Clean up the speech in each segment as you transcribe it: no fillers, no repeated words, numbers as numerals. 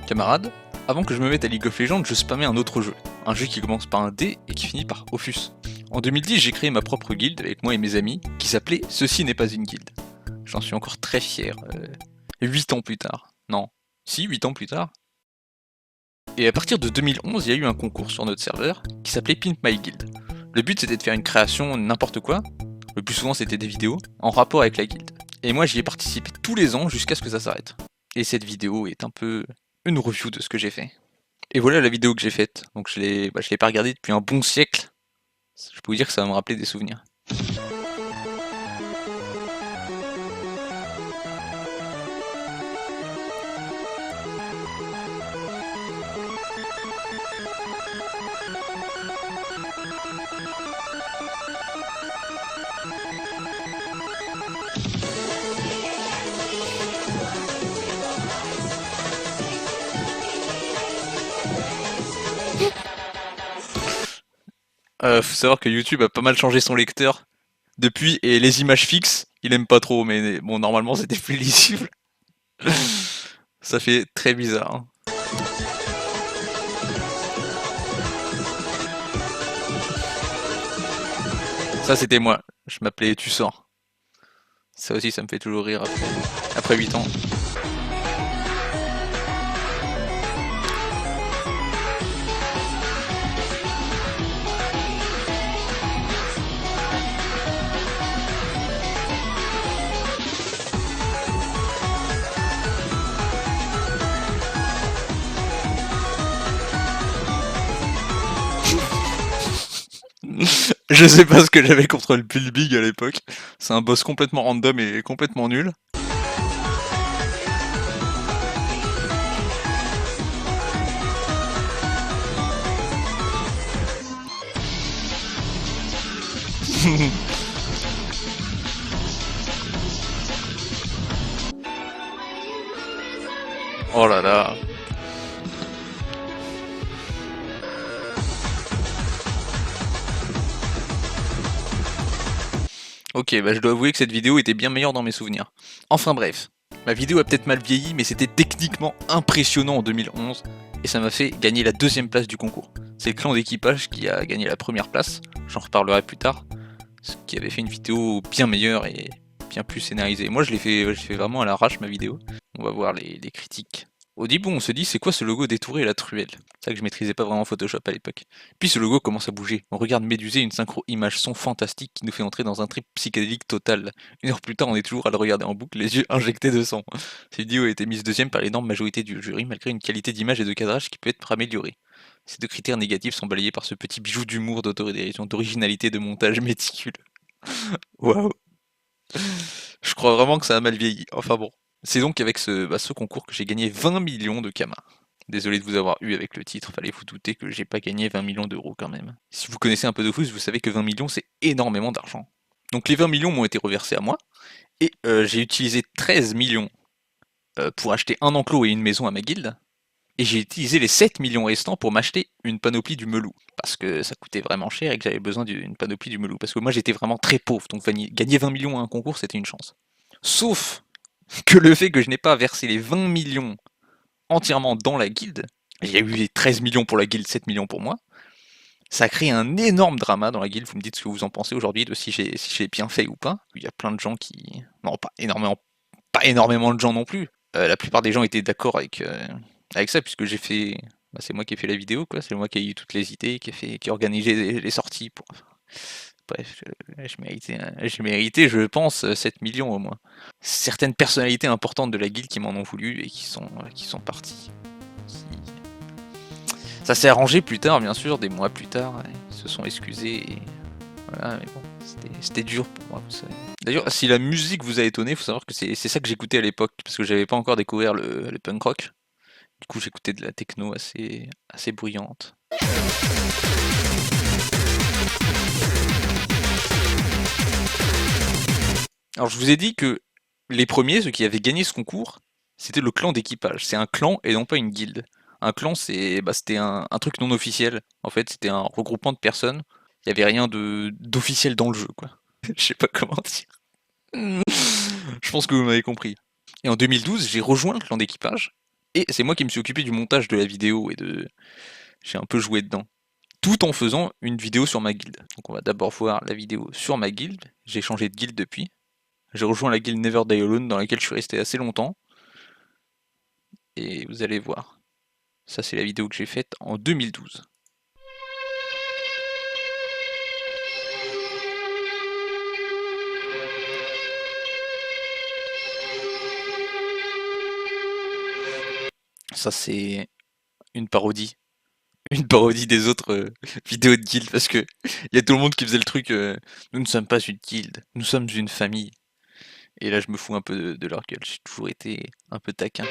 Camarade, avant que je me mette à League of Legends, je spammais un autre jeu. Un jeu qui commence par un D et qui finit par Offus. En 2010, j'ai créé ma propre guilde avec moi et mes amis, qui s'appelait Ceci n'est pas une guilde. J'en suis encore très fier. 8 ans plus tard. Non. Si, 8 ans plus tard. Et à partir de 2011, il y a eu un concours sur notre serveur qui s'appelait Pimp My Guild. Le but c'était de faire une création n'importe quoi, le plus souvent c'était des vidéos, en rapport avec la guilde. Et moi j'y ai participé tous les ans jusqu'à ce que ça s'arrête. Et cette vidéo est un peu une review de ce que j'ai fait. Et voilà la vidéo que j'ai faite. Donc je l'ai pas regardée depuis un bon siècle. Je peux vous dire que ça va me rappeler des souvenirs. Faut savoir que YouTube a pas mal changé son lecteur depuis, et les images fixes, il aime pas trop, mais bon, normalement c'était plus lisible. Ça fait très bizarre. Hein. Ça c'était moi, je m'appelais Tu sors. Ça aussi ça me fait toujours rire après 8 ans. Je sais pas ce que j'avais contre le Pilbig à l'époque. C'est un boss complètement random et complètement nul. Oh là là. Ok, bah je dois avouer que cette vidéo était bien meilleure dans mes souvenirs. Enfin bref, ma vidéo a peut-être mal vieilli, mais c'était techniquement impressionnant en 2011, et ça m'a fait gagner la 2ème place du concours. C'est le clan d'équipage qui a gagné la 1ère place, j'en reparlerai plus tard, ce qui avait fait une vidéo bien meilleure et bien plus scénarisée. Moi je l'ai fait vraiment à l'arrache ma vidéo. On va voir les critiques. Au début on se dit c'est quoi ce logo détouré et la truelle? C'est vrai que je maîtrisais pas vraiment Photoshop à l'époque. Puis ce logo commence à bouger. On regarde Médusé, une synchro image son fantastique qui nous fait entrer dans un trip psychédélique total. 1 heure plus tard on est toujours à le regarder en boucle, les yeux injectés de sang. Cette vidéo a été mise 2ème par l'énorme majorité du jury malgré une qualité d'image et de cadrage qui peut être améliorée. Ces 2 critères négatifs sont balayés par ce petit bijou d'humour, d'autodérision, d'originalité, de montage méticuleux. Waouh. Je crois vraiment que ça a mal vieilli. Enfin bon. C'est donc avec ce concours que j'ai gagné 20 millions de kamas. Désolé de vous avoir eu avec le titre, fallait vous douter que j'ai pas gagné 20 millions d'euros quand même. Si vous connaissez un peu de foot, vous savez que 20 millions c'est énormément d'argent. Donc les 20 millions m'ont été reversés à moi, et j'ai utilisé 13 millions pour acheter un enclos et une maison à ma guilde, et j'ai utilisé les 7 millions restants pour m'acheter une panoplie du melou, parce que ça coûtait vraiment cher et que j'avais besoin d'une panoplie du melou, parce que moi j'étais vraiment très pauvre, donc gagner 20 millions à un concours c'était une chance. Sauf que le fait que je n'ai pas versé les 20 millions entièrement dans la guilde, il y a eu les 13 millions pour la guilde, 7 millions pour moi, ça a créé un énorme drama dans la guilde. Vous me dites ce que vous en pensez aujourd'hui, de si j'ai bien fait ou pas. Il y a plein de gens qui... Non, pas énormément de gens non plus. La plupart des gens étaient d'accord avec ça, puisque j'ai fait... Bah, c'est moi qui ai fait la vidéo, quoi. C'est moi qui ai eu toutes les idées, qui ai organisé les sorties. Bref, j'ai mérité, je pense, 7 millions au moins. Certaines personnalités importantes de la guilde qui m'en ont voulu et qui sont parties. Ça s'est arrangé plus tard, bien sûr, des mois plus tard, ils se sont excusés, et voilà, mais bon, c'était dur pour moi, vous savez. D'ailleurs, si la musique vous a étonné, faut savoir que c'est ça que j'écoutais à l'époque, parce que j'avais pas encore découvert le punk rock. Du coup, j'écoutais de la techno assez bruyante. Alors, je vous ai dit que les premiers, ceux qui avaient gagné ce concours, c'était le clan d'équipage. C'est un clan et non pas une guilde. Un clan, c'était un truc non officiel. En fait, c'était un regroupement de personnes. Il n'y avait rien d'officiel dans le jeu, quoi. Je sais pas comment dire. Je pense que vous m'avez compris. Et en 2012, j'ai rejoint le clan d'équipage. Et c'est moi qui me suis occupé du montage de la vidéo et de... J'ai un peu joué dedans. Tout en faisant une vidéo sur ma guilde. Donc on va d'abord voir la vidéo sur ma guilde. J'ai changé de guilde depuis. J'ai rejoint la guilde Never Die Alone dans laquelle je suis resté assez longtemps. Et vous allez voir. Ça c'est la vidéo que j'ai faite en 2012. Ça c'est une parodie. Une parodie des autres vidéos de guild parce que il y a tout le monde qui faisait le truc nous ne sommes pas une guilde, nous sommes une famille. Et là je me fous un peu de leur gueule, j'ai toujours été un peu taquin.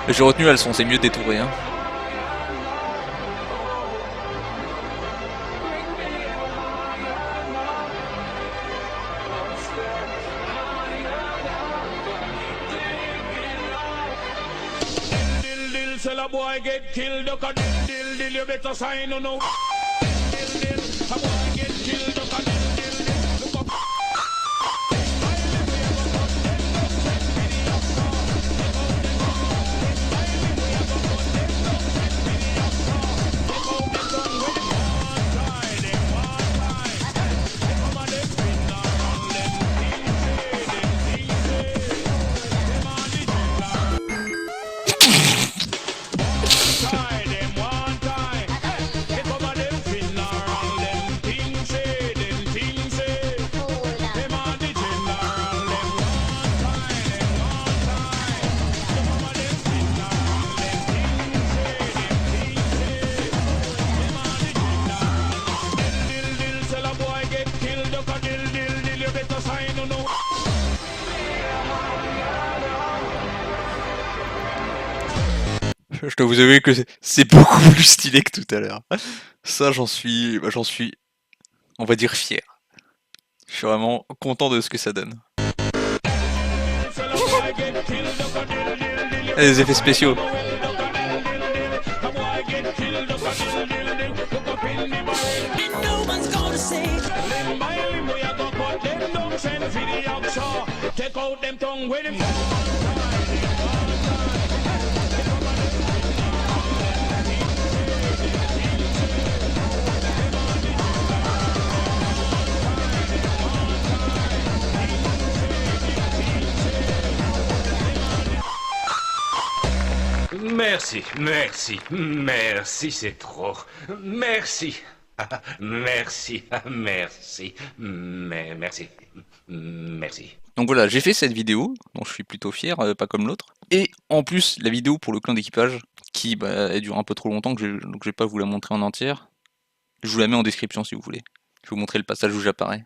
J'ai retenu la leçon, c'est mieux détouré hein. Tell a boy get killed, duck a dill, you better sign on no. Dill, a boy get killed, duck a dill, look up. Je dois vous avouer que c'est beaucoup plus stylé que tout à l'heure. Ça j'en suis, on va dire fier. Je suis vraiment content de ce que ça donne. Et les effets spéciaux. Merci, merci, merci, c'est trop. Merci. Merci, merci, merci, merci. Donc voilà, j'ai fait cette vidéo, dont je suis plutôt fier, pas comme l'autre. Et en plus, la vidéo pour le clan d'équipage, qui elle dure un peu trop longtemps, donc je vais pas vous la montrer en entière. Je vous la mets en description si vous voulez. Je vais vous montrer le passage où j'apparais.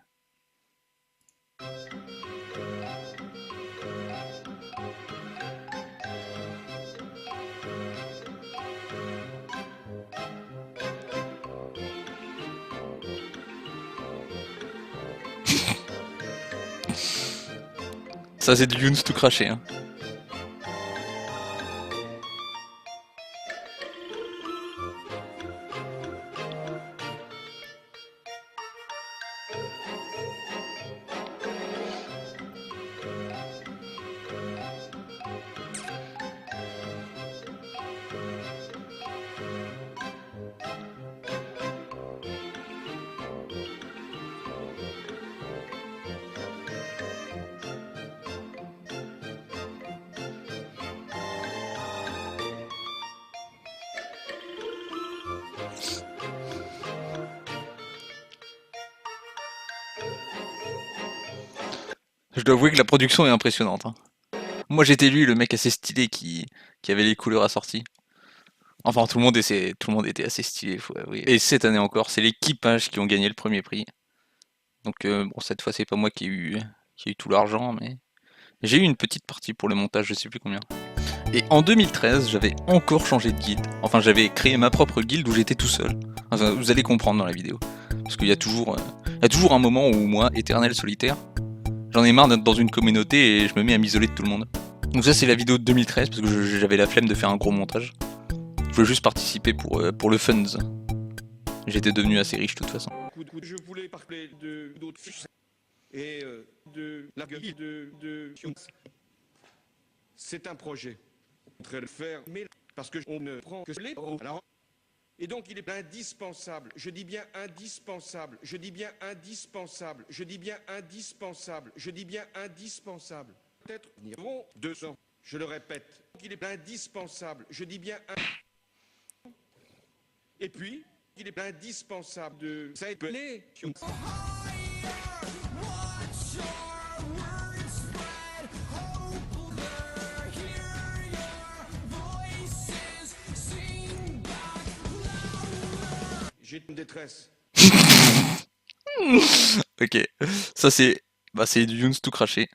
Ça c'est du Younes tout craché hein. Je dois avouer que la production est impressionnante. Hein. Moi j'étais lui, le mec assez stylé qui avait les couleurs assorties. Enfin tout le monde était assez stylé, faut avouer. Et cette année encore, c'est l'équipage qui ont gagné le premier prix. Donc bon cette fois c'est pas moi qui ai eu tout l'argent, mais j'ai eu une petite partie pour le montage, je sais plus combien. Et en 2013, j'avais encore changé de guilde. Enfin j'avais créé ma propre guilde où j'étais tout seul. Enfin, vous allez comprendre dans la vidéo. Parce qu'il y a toujours un moment où moi, éternel solitaire, j'en ai marre d'être dans une communauté et je me mets à m'isoler de tout le monde. Donc ça c'est la vidéo de 2013 parce que j'avais la flemme de faire un gros montage. Je voulais juste participer pour le funds. J'étais devenu assez riche de toute façon. je voulais parler de d'autres fiches et de la gueule de c'est un projet. On voudrait le faire, mais parce que on ne prend que les euros. Alors, et donc il est indispensable, je dis bien indispensable, je dis bien indispensable, je dis bien indispensable, je dis bien indispensable. Peut-être iront 200, je le répète. Donc il est indispensable, je dis bien et puis il est indispensable de s'appeler. J'ai une détresse. Ok, ça c'est du Younes tout craché.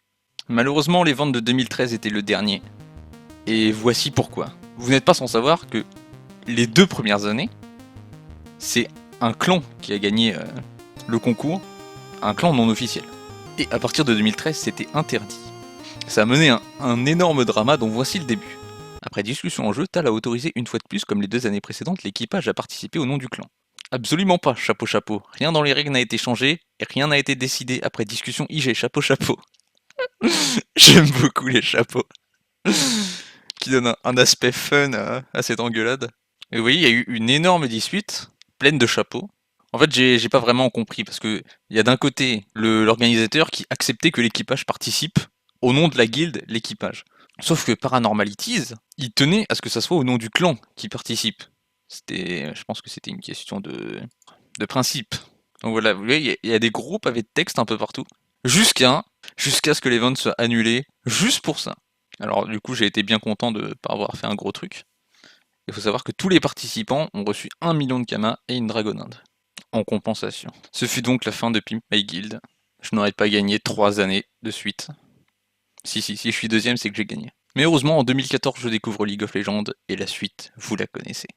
Malheureusement, les ventes de 2013 étaient le dernier. Et voici pourquoi. Vous n'êtes pas sans savoir que les 2 premières années, c'est un clan qui a gagné le concours, un clan non officiel. Et à partir de 2013, c'était interdit. Ça a mené un énorme drama dont voici le début. Après discussion en jeu, Tal a autorisé une fois de plus, comme les 2 années précédentes, l'équipage à participer au nom du clan. Absolument pas, chapeau chapeau. Rien dans les règles n'a été changé, et rien n'a été décidé après discussion IG, chapeau chapeau. J'aime beaucoup les chapeaux. Qui donnent un aspect fun à cette engueulade. Et vous voyez, il y a eu une énorme dispute, pleine de chapeaux. En fait, j'ai pas vraiment compris, parce que il y a d'un côté l'organisateur qui acceptait que l'équipage participe, au nom de la guilde, l'équipage. Sauf que Paranormalities, il tenait à ce que ça soit au nom du clan qui participe. Je pense que c'était une question de principe. Donc voilà, vous voyez, il y a des gros pavés de texte un peu partout. Jusqu'à ce que l'event soit annulé, juste pour ça. Alors du coup, j'ai été bien content de pas avoir fait un gros truc. Il faut savoir que tous les participants ont reçu 1 million de kamas et une dragoninde, en compensation. Ce fut donc la fin de Pimp My Guild. Je n'aurais pas gagné 3 années de suite. Si je suis deuxième, c'est que j'ai gagné. Mais heureusement, en 2014, je découvre League of Legends, et la suite, vous la connaissez.